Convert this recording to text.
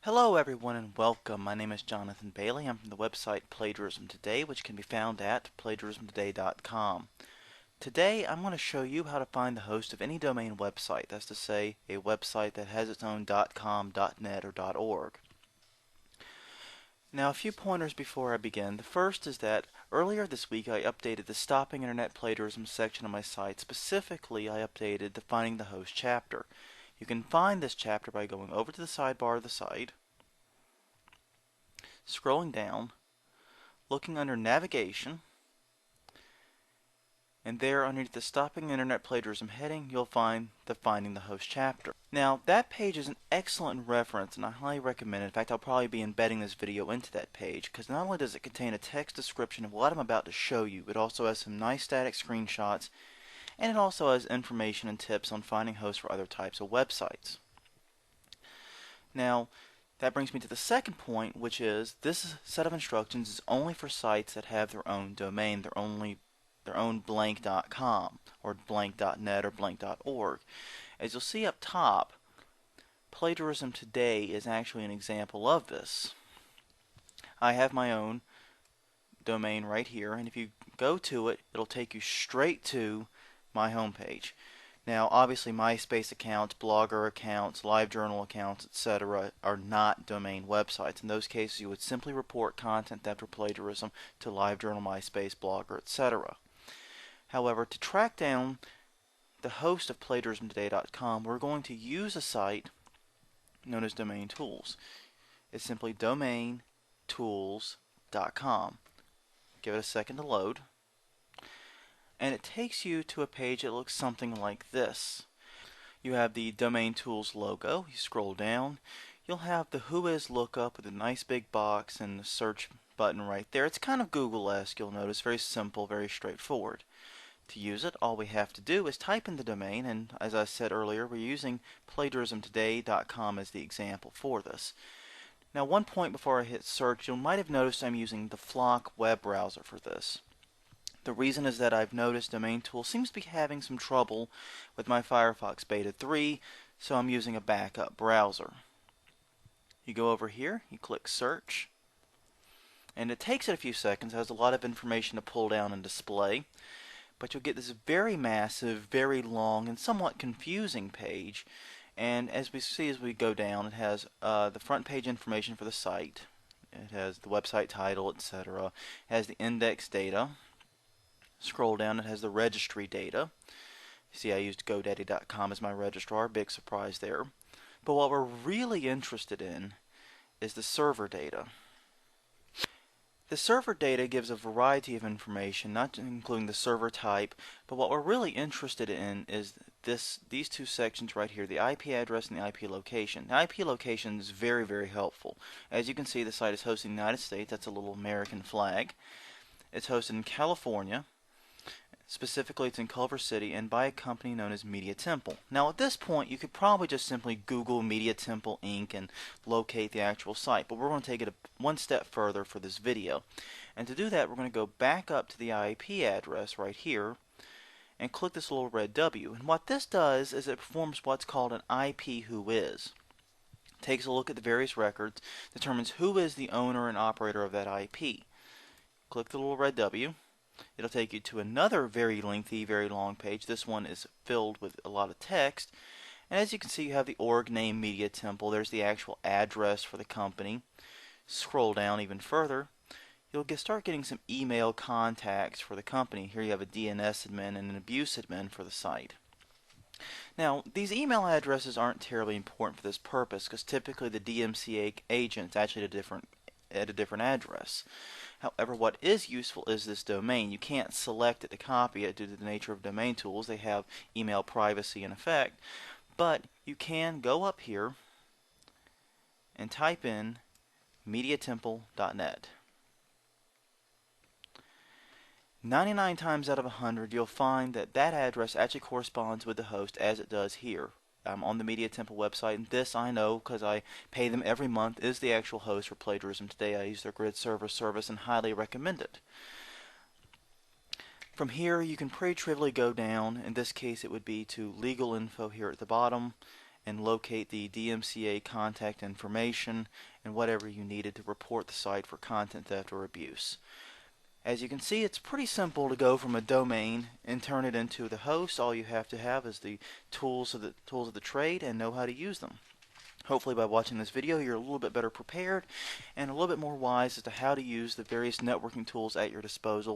Hello everyone and welcome. My name is Jonathan Bailey. I'm from the website Plagiarism Today, which can be found at plagiarismtoday.com. Today I'm going to show you how to find the host of any domain website, that's to say a website that has its own .com, .net, or .org. Now a few pointers before I begin. The first is that earlier this week I updated the Stopping Internet Plagiarism section of my site. Specifically, I updated the Finding the Host chapter. You can find this chapter by going over to the sidebar of the site, scrolling down, looking under Navigation, and there underneath the Stopping Internet Plagiarism heading you'll find the Finding the Host chapter. Now that page is an excellent reference and I highly recommend it. In fact, I'll probably be embedding this video into that page because not only does it contain a text description of what I'm about to show you, it also has some nice static screenshots and it also has information and tips on finding hosts for other types of websites. Now that brings me to the second point, which is this set of instructions is only for sites that have their own domain, their own blank.com or blank.net or blank.org. As you'll see up top, Plagiarism Today is actually an example of this. I have my own domain right here, and if you go to it, it'll take you straight to my homepage. Now, obviously, MySpace accounts, Blogger accounts, LiveJournal accounts, etc. are not domain websites. In those cases, you would simply report content theft or plagiarism to LiveJournal, MySpace, Blogger, etc. However, to track down the host of plagiarismtoday.com, we're going to use a site known as Domain Tools. It's simply domaintools.com. Give it a second to load, and it takes you to a page that looks something like this. You have the Domain Tools logo. You scroll down, you'll have the Whois lookup with a nice big box and the search button right there. It's kind of Google-esque, you'll notice. Very simple, very straightforward. To use it, all we have to do is type in the domain, and as I said earlier, we're using plagiarismtoday.com as the example for this. Now, one point before I hit search, you might have noticed I'm using the Flock web browser for this. The reason is that I've noticed Domain Tools seems to be having some trouble with my Firefox Beta 3, so I'm using a backup browser. You go over here, you click search, and it takes it a few seconds. It has a lot of information to pull down and display, but you'll get this very massive, very long, and somewhat confusing page. And as we see as we go down, it has the front page information for the site. It has the website title, etc. It has the index data. Scroll down, it has the registry data. You see I used GoDaddy.com as my registrar, big surprise there. But what we're really interested in is the server data. The server data gives a variety of information, not including the server type, but what we're really interested in is these two sections right here, the IP address and the IP location. The IP location is very, very helpful. As you can see, the site is hosted in the United States. That's a little American flag. It's hosted in California. Specifically, it's in Culver City and by a company known as Media Temple. Now, at this point, you could probably just simply Google Media Temple Inc. and locate the actual site, but we're going to take it one step further for this video. And to do that, we're going to go back up to the IP address right here and click this little red W. And what this does is it performs what's called an IP Whois. It takes a look at the various records, determines who is the owner and operator of that IP. Click the little red W. It'll take you to another very lengthy, very long page. This one is filled with a lot of text. And as you can see, you have the org name Media Temple. There's the actual address for the company. Scroll down even further. You'll start getting some email contacts for the company. Here you have a DNS admin and an abuse admin for the site. Now, these email addresses aren't terribly important for this purpose because typically the DMCA agent is actually at a different address. However, what is useful is this domain. You can't select it to copy it due to the nature of domain tools. They have email privacy in effect. But you can go up here and type in mediatemple.net. 99 times out of 100, you'll find that that address actually corresponds with the host as it does here. I'm on the Media Temple website, and this I know because I pay them every month, is the actual host for Plagiarism Today. I use their grid server service and highly recommend it. From here, you can pretty trivially go down. In this case, it would be to legal info here at the bottom, and locate the DMCA contact information and whatever you needed to report the site for content theft or abuse. As you can see, it's pretty simple to go from a domain and turn it into the host. All you have to have is the tools of the trade and know how to use them. Hopefully by watching this video you're a little bit better prepared and a little bit more wise as to how to use the various networking tools at your disposal.